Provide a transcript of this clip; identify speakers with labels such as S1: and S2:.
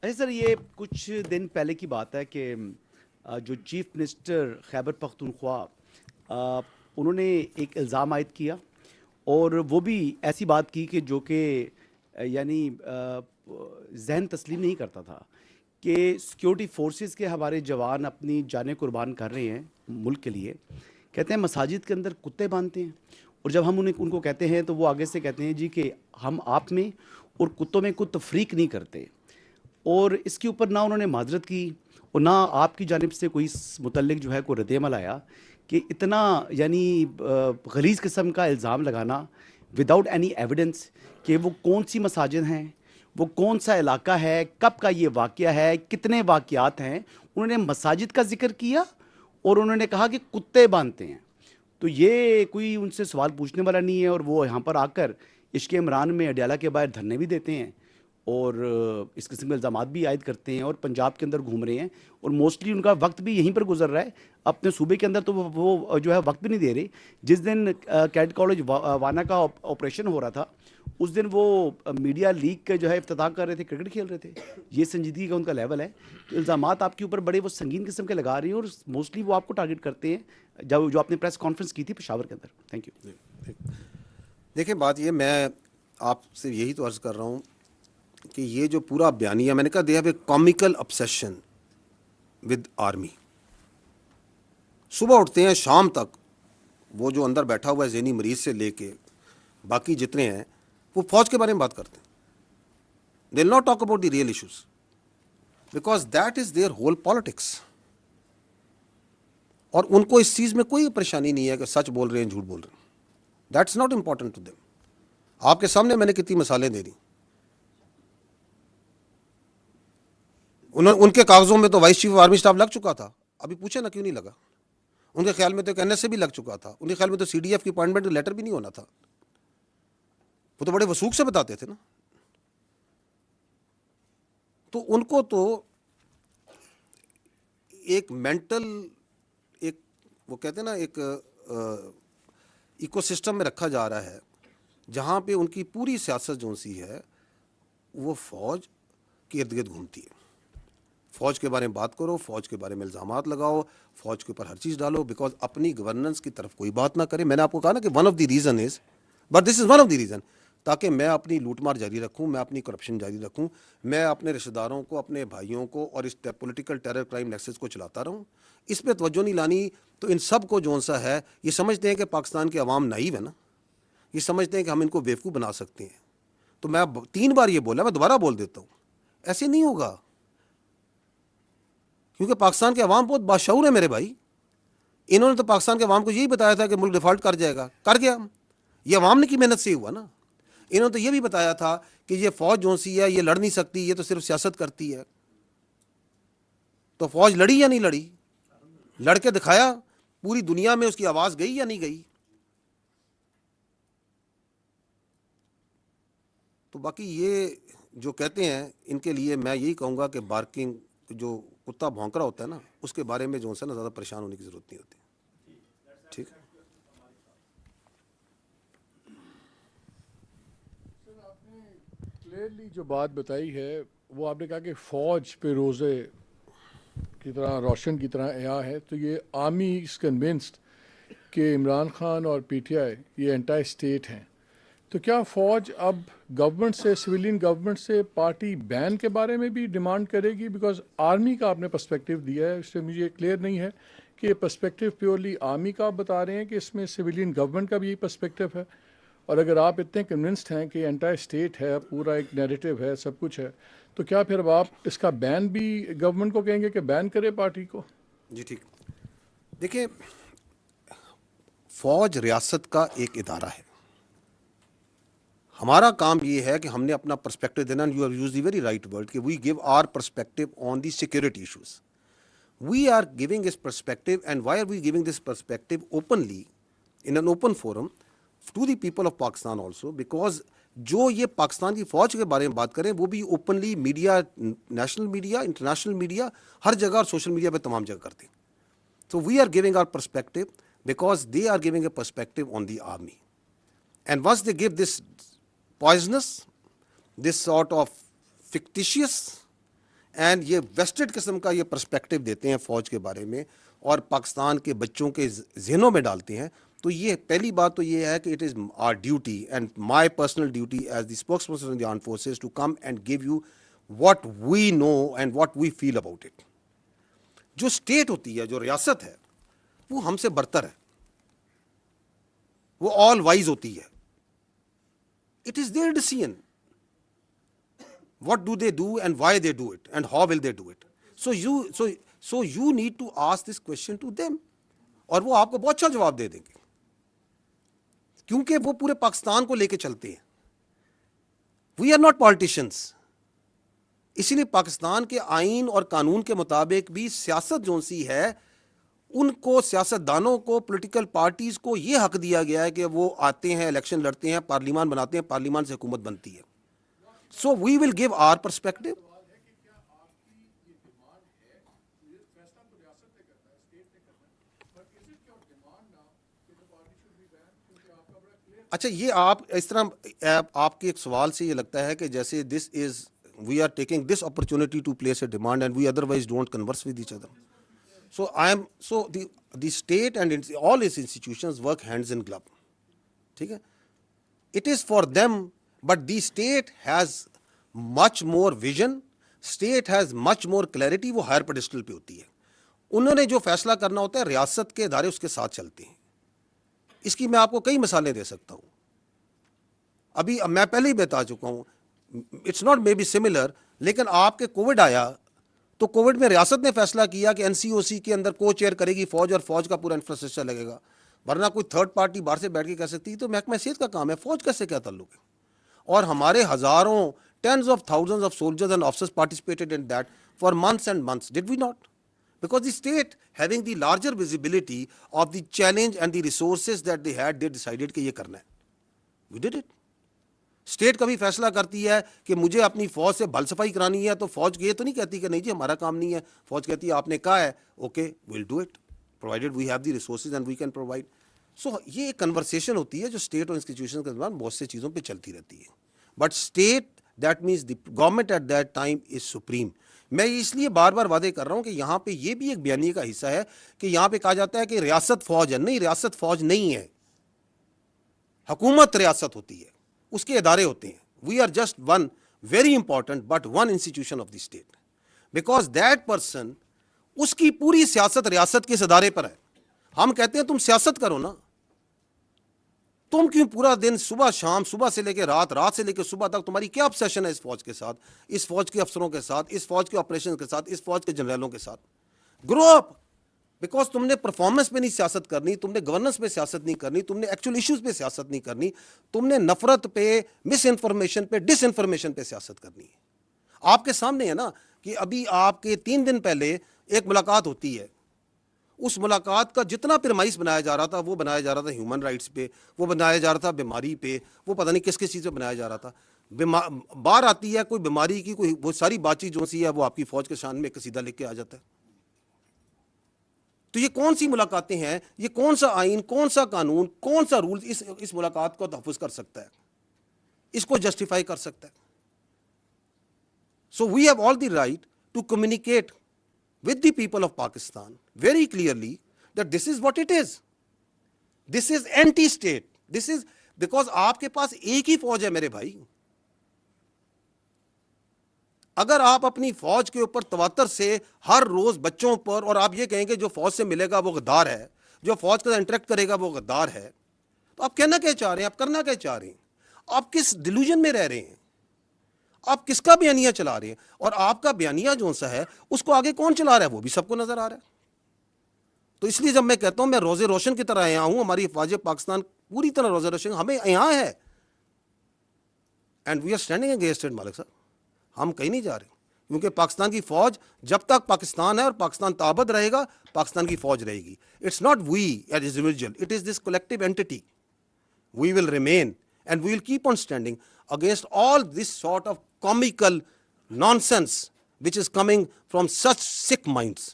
S1: اچھا سر، یہ کچھ دن پہلے کی بات ہے کہ جو چیف منسٹر خیبر پختونخوا انہوں نے ایک الزام عائد کیا، اور وہ بھی ایسی بات کی کہ جو کہ یعنی ذہن تسلیم نہیں کرتا تھا کہ سیکیورٹی فورسز کے ہمارے جوان اپنی جانیں قربان کر رہے ہیں ملک کے لیے. کہتے ہیں مساجد کے اندر کتے باندھتے ہیں، اور جب ہم ان کو کہتے ہیں تو وہ آگے سے کہتے ہیں جی کہ ہم آپ میں اور کتوں میں کوئی تفریق نہیں کرتے. اور اس کے اوپر نہ انہوں نے معذرت کی اور نہ آپ کی جانب سے کوئی اس متعلق جو ہے کوئی رد عمل آیا کہ اتنا یعنی غلیظ قسم کا الزام لگانا وداؤٹ اینی ایویڈنس کہ وہ کون سی مساجد ہیں، وہ کون سا علاقہ ہے، کب کا یہ واقعہ ہے، کتنے واقعات ہیں. انہوں نے مساجد کا ذکر کیا اور انہوں نے کہا کہ کتے باندھتے ہیں. تو یہ کوئی ان سے سوال پوچھنے والا نہیں ہے، اور وہ یہاں پر آ کر عشق عمران میں اڈیالہ کے باہر دھرنے بھی دیتے ہیں اور اس قسم کے الزامات بھی عائد کرتے ہیں اور پنجاب کے اندر گھوم رہے ہیں، اور موسٹلی ان کا وقت بھی یہیں پر گزر رہا ہے. اپنے صوبے کے اندر تو وہ جو ہے وقت بھی نہیں دے رہے. جس دن کیڈ کالج وانا کا آپریشن ہو رہا تھا اس دن وہ میڈیا لیگ کے جو ہے افتتاح کر رہے تھے، کرکٹ کھیل رہے تھے. یہ سنجیدگی کا ان کا لیول ہے. الزامات آپ کے اوپر بڑے وہ سنگین قسم کے لگا رہی ہیں، اور موسٹلی وہ آپ کو ٹارگٹ کرتے ہیں جو آپ نے پریس کانفرنس کی تھی پشاور کے اندر. Thank you.
S2: دیکھیں بات یہ، میں آپ سے یہی تو عرض کر رہا ہوں کہ یہ جو پورا بیانیہ، میں نے کہا they have a comical obsession with army. صبح اٹھتے ہیں شام تک وہ جو اندر بیٹھا ہوا ہے ذہنی مریض سے لے کے باقی جتنے ہیں وہ فوج کے بارے میں بات کرتے ہیں. They will not talk about the real issues because that is their whole politics. اور ان کو اس چیز میں کوئی پریشانی نہیں ہے کہ سچ بول رہے ہیں جھوٹ بول رہے ہیں. That's not important to them. آپ کے سامنے میں نے کتنی مثالیں دے دی. ان کے کاغذوں میں تو vice chief of army staff لگ چکا تھا. ابھی پوچھے نا کیوں نہیں لگا. ان کے خیال میں تو ایک این ایس سے بھی لگ چکا تھا. ان کے خیال میں تو سی ڈی ایف کی اپوائنٹمنٹ لیٹر بھی نہیں ہونا تھا. وہ تو بڑے وثوق سے بتاتے تھے نا. تو ان کو تو ایک مینٹل ایک وہ کہتے ہیں نا ایک ایکو سسٹم میں رکھا جا رہا ہے جہاں پہ ان کی پوری سیاست جو سی ہے وہ فوج کے ارد گرد گھومتی ہے. فوج کے بارے میں بات کرو، فوج کے بارے میں الزامات لگاؤ، فوج کے اوپر ہر چیز ڈالو، بیکاز اپنی گورننس کی طرف کوئی بات نہ کرے. میں نے آپ کو کہا نا کہ one of the reason is, but this is one of the reason, تاکہ میں اپنی لوٹ مار جاری رکھوں، میں اپنی کرپشن جاری رکھوں، میں اپنے رشتہ داروں کو، اپنے بھائیوں کو اور اس پولیٹیکل ٹیرر کرائم نیکسس کو چلاتا رہوں. اس پہ توجہ نہیں لانی. تو ان سب کو جو سا ہے یہ سمجھتے ہیں کہ پاکستان کے عوام نائیو ہے نا، یہ سمجھتے ہیں کہ ہم ان کو بیوقوف بنا سکتے ہیں. تو میں 3 بار یہ بولا، میں دوبارہ بول دیتا ہوں، ایسے نہیں ہوگا. کیونکہ پاکستان کے عوام بہت باشعور ہے میرے بھائی. انہوں نے تو پاکستان کے عوام کو یہی بتایا تھا کہ ملک ڈیفالٹ کر جائے گا، کر گیا. یہ عوام نے کی محنت سے ہوا نا. انہوں نے تو یہ بھی بتایا تھا کہ یہ فوج جو سی ہے یہ لڑ نہیں سکتی، یہ تو صرف سیاست کرتی ہے. تو فوج لڑی یا نہیں لڑی؟ لڑ کے دکھایا. پوری دنیا میں اس کی آواز گئی یا نہیں گئی؟ تو باقی یہ جو کہتے ہیں ان کے لیے میں یہی کہوں گا کہ بارکنگ جو کتا بھونک رہا ہوتا ہے نا اس کے بارے میں جو ہے نا زیادہ پریشان ہونے کی ضرورت نہیں ہوتی. ٹھیک ہے.
S3: آپ نے کلیئرلی جو بات بتائی ہے وہ آپ نے کہا کہ فوج پہ روزے کی طرح روشن کی طرح عیا ہے. تو یہ آرمی از کنونسڈ کہ عمران خان اور پی ٹی آئی یہ انٹائی اسٹیٹ ہیں. تو کیا فوج اب گورنمنٹ سے، سویلین گورنمنٹ سے پارٹی بین کے بارے میں بھی ڈیمانڈ کرے گی؟ بیکاز آرمی کا آپ نے پرسپیکٹیو دیا ہے، اس سے مجھے کلیئر نہیں ہے کہ یہ پرسپیکٹیو پیورلی آرمی کا آپ بتا رہے ہیں کہ اس میں سویلین گورنمنٹ کا بھی یہی پرسپیکٹیو ہے. اور اگر آپ اتنے کنونسڈ ہیں کہ انٹائر اسٹیٹ ہے، پورا ایک نیریٹو ہے، سب کچھ ہے، تو کیا پھر اب آپ اس کا بین بھی گورنمنٹ کو کہیں گے کہ بین کرے پارٹی کو؟
S2: جی ٹھیک. دیکھیں، فوج ریاست کا ایک ادارہ ہے. ہمارا کام یہ ہے کہ ہم نے اپنا پرسپیکٹو دینا. You have used the very right word کہ we give our perspective on the security issues. We are giving this perspective. And why are we giving this perspective openly in an open forum to the people of Pakistan also? Because جو یہ پاکستان کی فوج کے بارے میں بات کریں وہ بھی openly media, national media, international media, ہر جگہ اور سوشل میڈیا پہ تمام جگہ کرتے ہیں. So we are giving our perspective because they are giving a perspective on the army. And once they give this poisonous, this sort of fictitious and یہ vested قسم کا یہ پرسپیکٹو دیتے ہیں فوج کے بارے میں اور پاکستان کے بچوں کے ذہنوں میں ڈالتے ہیں. تو یہ پہلی بات تو یہ ہے کہ it is our duty and my personal duty as the spokesperson of the armed forces to come and give you what we know and what we feel about it. جو اسٹیٹ ہوتی ہے, جو ریاست ہے, وہ ہم سے برتر ہے, وہ آل وائز ہوتی ہے. It is there decision what do they do and why they do it and how will they do it. So you need to ask this question to them اور وہ آپ کو بہت اچھا جواب دے دیں گے کیونکہ وہ پورے پاکستان کو لے کے چلتے ہیں. We are not politicians. اسی لیے پاکستان کے آئین اور قانون کے مطابق بھی سیاست جو سی ہے ان کو, سیاست دانوں کو, پولیٹیکل پارٹیز کو یہ حق دیا گیا ہے کہ وہ آتے ہیں, الیکشن لڑتے ہیں, پارلیمان بناتے ہیں, پارلیمان سے حکومت بنتی ہے. So we will give our perspective. اچھا, یہ آپ اس طرح آپ کے ایک سوال سے یہ لگتا ہے کہ جیسے this is we are taking this opportunity to place a demand and we otherwise don't converse with each other. So the state and all its institutions work hands in glove. ٹھیک ہے, it is for them. But the state has much more vision, state has much more clarity, وہ higher pedestal پہ ہوتی ہے. انہوں نے جو فیصلہ کرنا ہوتا ہے ریاست کے ادارے اس کے ساتھ چلتے ہیں. اس کی میں آپ کو کئی مثالیں دے سکتا ہوں, ابھی میں پہلے ہی بتا چکا ہوں. It's not may be similar, لیکن آپ کے کووڈ آیا تو کووڈ میں ریاست نے فیصلہ کیا کہ NCOC کے اندر کو چیئر کرے گی فوج اور فوج کا پورا انفراسٹرکچر لگے گا, ورنہ کوئی تھرڈ پارٹی باہر سے بیٹھ کے کہہ سکتی ہے. تو محکمہ صحت کا کام ہے, فوج کا سے کیا تعلق ہے؟ اور ہمارے ہزاروں, tens of thousands of soldiers and officers participated in that for months and months. Did we not? Because the state having the larger visibility of the challenge and the resources that they had, they decided کہ یہ کرنا ہے. We did it. State کبھی فیصلہ کرتی ہے کہ مجھے اپنی فوج سے بھل صفائی کرانی ہے تو فوج یہ تو نہیں کہتی کہ نہیں جی ہمارا کام نہیں ہے. فوج کہتی ہے آپ نے کہا ہے, okay we'll do it provided we have the resources and we can provide. So یہ ایک کنورسیشن ہوتی ہے جو اسٹیٹ اور انسٹیٹیوشن کے دوران بہت سے چیزوں پہ چلتی رہتی ہے. But state that means the government at that time is supreme. میں اس لیے بار بار وعدے کر رہا ہوں کہ یہاں پہ یہ بھی ایک بیانیے کا حصہ ہے کہ یہاں پہ کہا جاتا ہے کہ ریاست فوج ہے. نہیں, ریاست فوج نہیں ہے, حکومت ریاست ہوتی ہے, اس کے ادارے ہوتے ہیں. We are just one very important but one institution of the state because that person, اس کی پوری سیاست ریاست کے اس ادارے پر ہے. ہم کہتے ہیں تم سیاست کرو نا, تم کیوں پورا دن صبح شام, صبح سے لے کے رات, رات سے لے کے صبح تک تمہاری کیا obsession ہے اس فوج کے ساتھ, اس فوج کے افسروں کے ساتھ, اس فوج کے آپریشن کے ساتھ, اس فوج کے جنرلوں کے ساتھ. گرو اپ, بیکاز تم نے پرفارمنس پہ نہیں سیاست کرنی, تم نے گورننس پہ سیاست نہیں کرنی, تم نے ایکچوئل ایشوز پہ سیاست نہیں کرنی, تم نے نفرت پہ, مس انفارمیشن پہ, ڈس انفارمیشن پہ سیاست کرنی ہے. آپ کے سامنے ہے نا کہ ابھی آپ کے 3 دن پہلے ایک ملاقات ہوتی ہے, اس ملاقات کا جتنا پرمائس بنایا جا رہا تھا وہ بنایا جا رہا تھا ہیومن رائٹس پہ, وہ بنایا جا رہا تھا بیماری پہ, وہ پتہ نہیں کس کس چیز پہ بنایا جا رہا تھا. باہر آتی ہے کوئی بیماری کی کوئی, وہ ساری بات چیت جو سی ہے وہ آپ کی فوج کے شان میں قصیدہ لکھ کے آ جاتا ہے. تو یہ کون سی ملاقاتیں ہیں, یہ کون سا آئین, کون سا قانون, کون سا رول اس ملاقات کو تحفظ کر سکتا ہے, اس کو جسٹیفائی کر سکتا ہے؟ So we have all the right to communicate with the people of Pakistan very clearly that this is what it is. This is anti-state. This is because آپ کے پاس ایک ہی فوج ہے میرے بھائی. اگر آپ اپنی فوج کے اوپر تواتر سے ہر روز بچوں پر, اور آپ یہ کہیں گے جو فوج سے ملے گا وہ غدار ہے, جو فوج کے ساتھ انٹریکٹ کرے گا وہ غدار ہے, تو آپ کہنا کیا چاہ رہے ہیں, آپ کرنا کیا چاہ رہے ہیں, آپ کس ڈیلوژن میں رہ رہے ہیں, آپ کس کا بیانیہ چلا رہے ہیں, اور آپ کا بیانیہ جو سا ہے اس کو آگے کون چلا رہا ہے وہ بھی سب کو نظر آ رہا ہے. تو اس لیے جب میں کہتا ہوں میں روزے روشن کی طرح یہاں ہوں, ہماری فوج پاکستان پوری طرح روزے روشن ہمیں یہاں ہے, and we are standing against it. Malik صاحب, ہم کہیں نہیں جا رہے, کیونکہ پاکستان کی فوج جب تک پاکستان ہے اور پاکستان تابد رہے گا, پاکستان کی فوج رہے گی. It's not we as individual, it is this collective entity. We will remain and we will keep on standing against all this sort of comical nonsense which is coming from such sick minds.